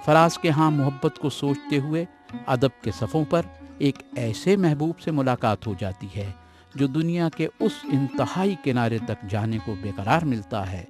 فراز کے ہاں محبت کو سوچتے ہوئے ادب کے صفوں پر ایک ایسے محبوب سے ملاقات ہو جاتی ہے جو دنیا کے اس انتہائی کنارے تک جانے کو بے قرار ملتا ہے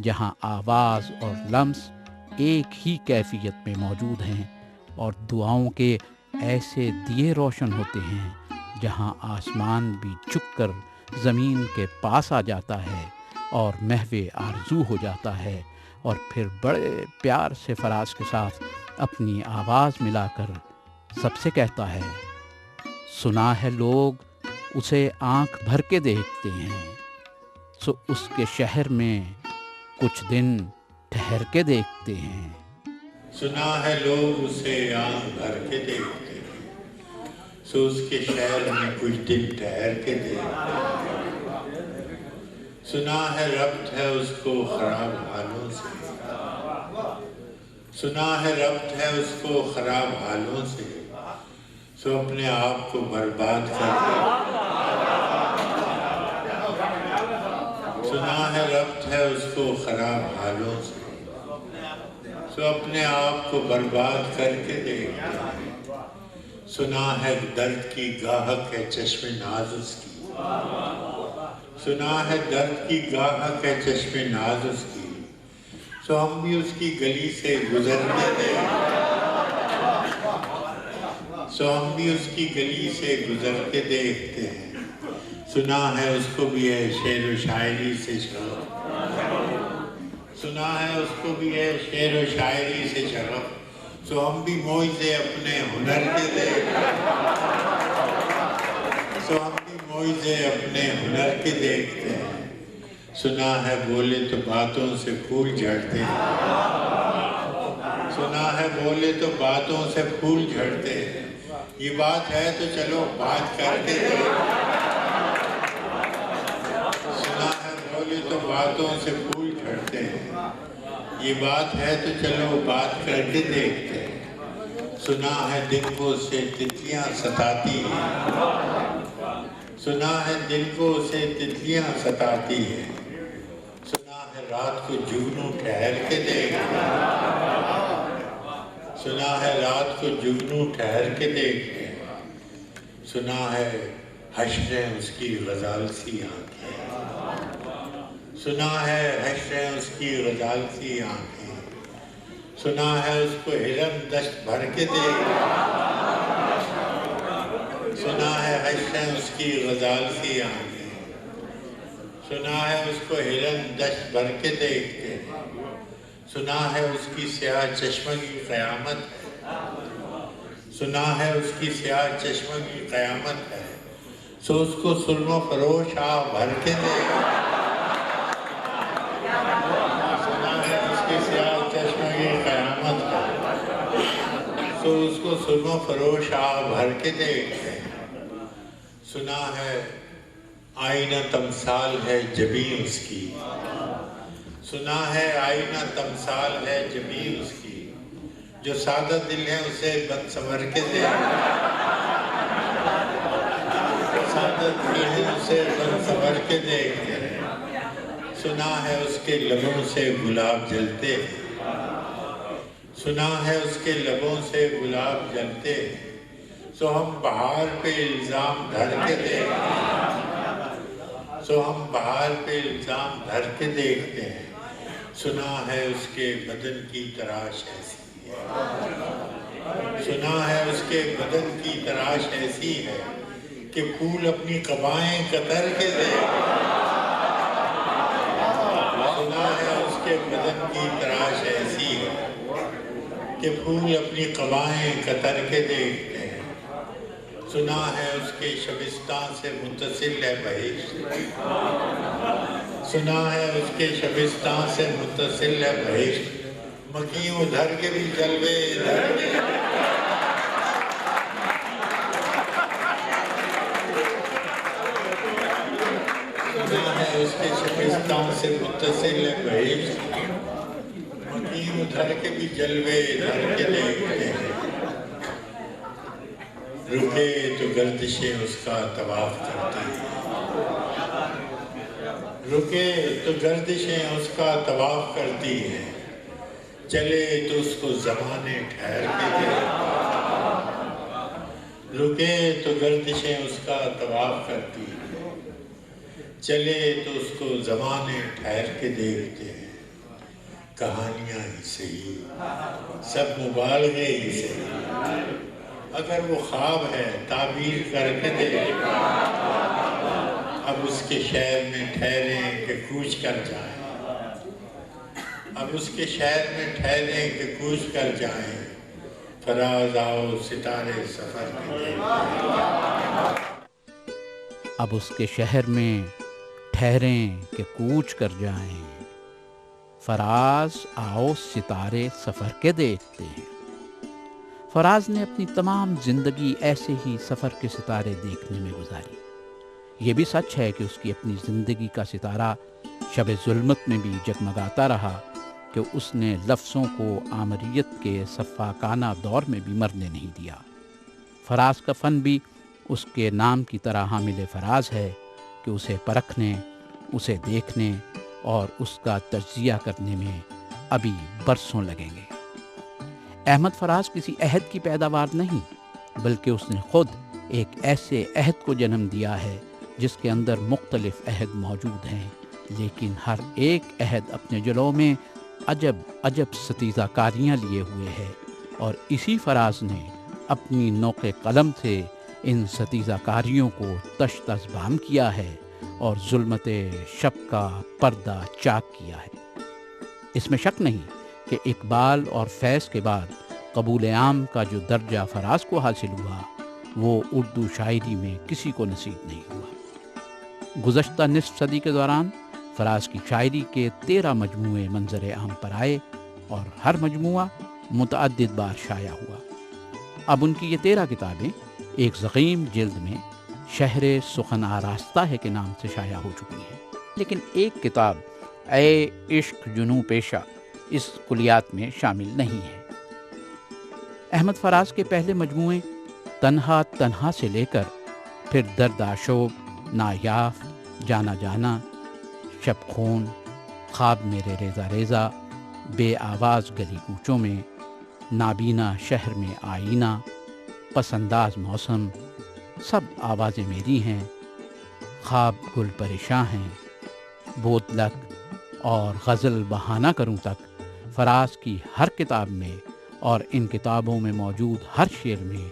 جہاں آواز اور لمس ایک ہی کیفیت میں موجود ہیں، اور دعاؤں کے ایسے دیے روشن ہوتے ہیں جہاں آسمان بھی جھک کر زمین کے پاس آ جاتا ہے اور محو آرزو ہو جاتا ہے، اور پھر بڑے پیار سے فراز کے ساتھ اپنی آواز ملا کر سب سے کہتا ہے، سنا ہے لوگ اسے آنکھ بھر کے دیکھتے ہیں، سو اس کے شہر میں کچھ دن ٹھہر کے دیکھتے ہیں۔ سنا ہے لوگ اسے آنکھ بھر کے دیکھتے ہیں، سو اس کے شہر میں کچھ دن ٹھہر کے دیکھتے ہیں۔ سنا ہے ربط ہے اس کو خراب حالوں سے، سنا ہے ربط ہے اس کو خراب حالوں سے، سو اپنے آپ کو برباد کر کے، سنا ہے ربط ہے اس کو خراب حالوں سے، سو اپنے آپ کو برباد کر کے دیکھتے ہیں۔ سنا ہے درد کی گاہک ہے چشم ناز اس کی، سنا ہے درد کی گاہک ہے چشم ناز اس کی، سو ہم بھی اس کی گلی سے گزرتے دیکھتے ہیں، سو ہم بھی اس کی گلی سے گزر کے دیکھتے ہیں۔ سنا ہے اس کو بھی ہے شعر و شاعری سے شغف، سنا ہے اس کو بھی ہے شعر و شاعری سے شغف، سو ہم بھی موعظے اپنے ہنر کے دیکھتے ہیں، سو ہم بھی موعظے اپنے ہنر کے دیکھتے ہیں۔ سنا ہے بولے تو باتوں سے پھول جھڑتے ہیں، سنا ہے بولے تو باتوں سے پھول جھڑتے ہیں، یہ بات ہے تو چلو بات کر کے دیکھتے ہیں۔ سنا ہے بولے تو باتوں سے پھول جھڑتے ہیں، یہ بات ہے تو چلو بات کر کے دیکھتے ہیں۔ سنا ہے دن کو اسے تتلیاں ستاتی ہیں، سنا ہے دل کو اسے تتلیاں ستاتی ہیں، سنا ہے رات کو جگنو ٹھہر کے دیکھتے ہیں، سنا ہے رات کو جگنو ٹھہر کے دیکھتے ہیں، سنا ہے حشریں اس کی غزال سی آنکھیں، سنا ہے حشریں اس کی غزال سی آنکھیں، سنا ہے اس کو ہرن دشت بھر کے دیکھتے ہیں، سنا ہے حشریں اس کی غزال سی آنکھیں، سنا ہے اس کو ہرن دشت بھر کے دیکھتے ہیں، سنا ہے اس کی سیاہ چشمہ کی قیامت ہے، سنا ہے اس کی سیاہ چشمہ کی قیامت ہے، سو اس کو سرم و فروش آہ بھر کے دیکھتے ہیں، سنا ہے اس کی سیاہ چشمہ کی قیامت ہے، سو اس کو سرم و فروش آہ بھر کے دیکھتے ہیں۔ سنا ہے آئینہ تمثال ہے جبیں اس کی، سنا ہے آئینہ تمثال ہے جبیں اس کی، جو سادہ دل ہے اسے بد سنور کے دیکھتے ہیں، جو سادہ دل ہے اسے بد سنور کے دیکھتے ہیں۔ سنا ہے اس کے لبوں سے گلاب جلتے ہیں، سنا ہے اس کے لبوں سے گلاب جلتے ہیں، سو ہم بہار پہ الزام دھر کے دیکھتے ہیں، سو ہم بہار پہ الزام دھر کے دیکھتے ہیں۔ سنا ہے اس کے بدن کی تراش ایسی ہے، سنا ہے اس کے بدن کی تراش ایسی ہے کہ پھول اپنی قبائیں قطر کے دیکھتے ہیں، سنا ہے اس کے بدن کی تراش ایسی ہے کہ پھول اپنی قبائیں قطر کے دیکھتے ہیں۔ سنا ہے اس کے شبستان سے متصل ہے بہشت، سنا ہے اس کے شبستان سے متصل ہے بہشت، مکیوں ادھر کے بھی جلوے ادھر کے، سنا ہے اس کے شبستان سے متصل ہے بہشت، مکیوں ادھر کے بھی جلوے ادھر کے دیکھتے ہیں۔ رکے تو گردشیں اس کا طواف کرتی ہیں، رکے تو گردشیں اس کا طواف کرتی ہیں، چلے تو اس کو زمانے ٹھہر کے دیکھتے رکے تو گردشیں اس کا طواف کرتی ہیں، چلے تو اس کو زمانے ٹھہر کے دیکھتے ہیں، کہانیاں ہی صحیح، سب مبالغے ہی صحیح، اگر وہ خواب ہے تعبیر کر کے دیکھ، اب اس کے شہر میں ٹھہریں کہ کوچ کر جائیں، اب اس کے شہر میں ٹھہریں کہ کوچ کر جائیں، فراز آؤ ستارے سفر کے دیکھ، اب اس کے شہر میں ٹھہریں کہ کوچ کر جائیں، فراز آؤ ستارے سفر کے دیکھتے ہیں۔ فراز نے اپنی تمام زندگی ایسے ہی سفر کے ستارے دیکھنے میں گزاری۔ یہ بھی سچ ہے کہ اس کی اپنی زندگی کا ستارہ شب ظلمت میں بھی جگمگاتا رہا کہ اس نے لفظوں کو آمریت کے سفاکانہ دور میں بھی مرنے نہیں دیا۔ فراز کا فن بھی اس کے نام کی طرح حامل فراز ہے کہ اسے پرکھنے، اسے دیکھنے اور اس کا تجزیہ کرنے میں ابھی برسوں لگیں گے۔ احمد فراز کسی عہد کی پیداوار نہیں، بلکہ اس نے خود ایک ایسے عہد کو جنم دیا ہے جس کے اندر مختلف عہد موجود ہیں، لیکن ہر ایک عہد اپنے جلوں میں عجب عجب ستیزہ کاریاں لیے ہوئے ہے، اور اسی فراز نے اپنی نوق قلم سے ان ستیزہ کاریوں کو تشت ازبام کیا ہے اور ظلمت شب کا پردہ چاک کیا ہے۔ اس میں شک نہیں کہ اقبال اور فیض کے بعد قبول عام کا جو درجہ فراز کو حاصل ہوا وہ اردو شاعری میں کسی کو نصیب نہیں ہوا۔ گزشتہ نصف صدی کے دوران فراز کی شاعری کے 13 مجموعے منظر عام پر آئے اور ہر مجموعہ متعدد بار شائع ہوا۔ اب ان کی یہ 13 کتابیں ایک ضخیم جلد میں شہر سخن آراستہ ہے کے نام سے شائع ہو چکی ہیں، لیکن ایک کتاب اے عشق جنوں پیشہ اس کلیات میں شامل نہیں ہے۔ احمد فراز کے پہلے مجموعے تنہا تنہا سے لے کر پھر درد آشوب، نایاف، جانا جانا، شب خون، خواب میرے ریزہ ریزہ، بے آواز گلی کوچوں میں، نابینا شہر میں آئینہ، پسنداز موسم، سب آوازیں میری ہیں، خواب گل پریشاں ہیں، بوتلک اور غزل بہانہ کروں تک، فراز کی ہر کتاب میں اور ان کتابوں میں موجود ہر شعر میں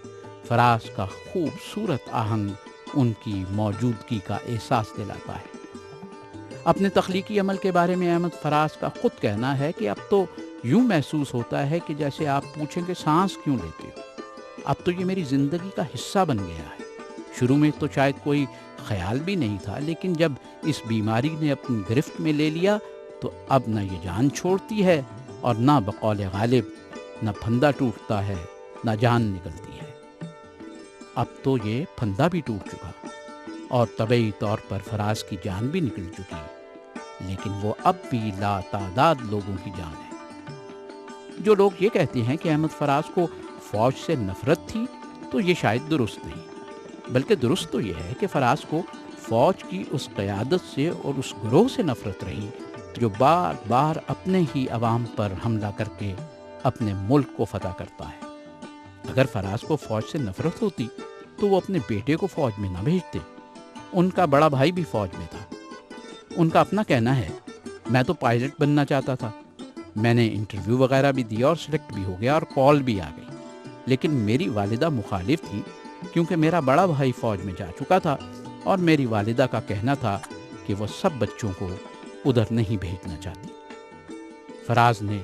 فراز کا خوبصورت آہنگ ان کی موجودگی کا احساس دلاتا ہے۔ اپنے تخلیقی عمل کے بارے میں احمد فراز کا خود کہنا ہے کہ اب تو یوں محسوس ہوتا ہے کہ جیسے آپ پوچھیں کہ سانس کیوں لیتے ہو، اب تو یہ میری زندگی کا حصہ بن گیا ہے۔ شروع میں تو شاید کوئی خیال بھی نہیں تھا، لیکن جب اس بیماری نے اپنی گرفت میں لے لیا تو اب نہ یہ جان چھوڑتی ہے اور نہ بقول غالب نہ پھندا ٹوٹتا ہے نہ جان نکلتی ہے۔ اب تو یہ پھندا بھی ٹوٹ چکا اور طبعی طور پر فراز کی جان بھی نکل چکی، لیکن وہ اب بھی لا تعداد لوگوں کی جان ہے۔ جو لوگ یہ کہتے ہیں کہ احمد فراز کو فوج سے نفرت تھی تو یہ شاید درست نہیں، بلکہ درست تو یہ ہے کہ فراز کو فوج کی اس قیادت سے اور اس گروہ سے نفرت رہی جو بار بار اپنے ہی عوام پر حملہ کر کے اپنے ملک کو فتح کرتا ہے۔ اگر فراز کو فوج سے نفرت ہوتی تو وہ اپنے بیٹے کو فوج میں نہ بھیجتے۔ ان کا بڑا بھائی بھی فوج میں تھا۔ ان کا اپنا کہنا ہے، میں تو پائلٹ بننا چاہتا تھا، میں نے انٹرویو وغیرہ بھی دیا اور سلیکٹ بھی ہو گیا اور کال بھی آ گئی، لیکن میری والدہ مخالف تھی کیونکہ میرا بڑا بھائی فوج میں جا چکا تھا اور میری والدہ کا کہنا تھا کہ وہ سب بچوں کو ادھر نہیں بھیجنا چاہتی۔ فراز نے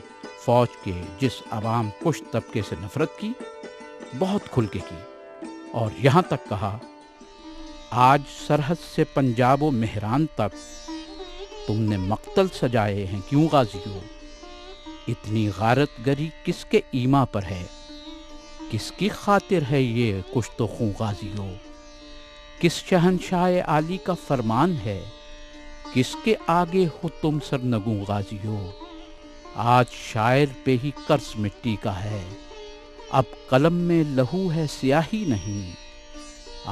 فوج کے جس عوام کش طبقے سے نفرت کی بہت کھل کے کی، اور یہاں تک کہا، آج سرحد سے پنجاب و مہران تک تم نے مقتل سجائے ہیں کیوں غازیوں، اتنی غارت گری کس کے ایما پر ہے، کس کی خاطر ہے یہ کشت و خون غازیوں، کس شہنشاہ عالی کا فرمان ہے، کس کے آگے ہو تم سرنگوں غازیوں، آج شاعر پہ ہی قرض مٹی کا ہے، اب قلم میں لہو ہے سیاہی نہیں،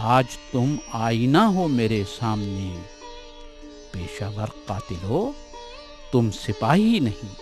آج تم آئینہ ہو میرے سامنے، پیشہ ور قاتل ہو تم سپاہی نہیں۔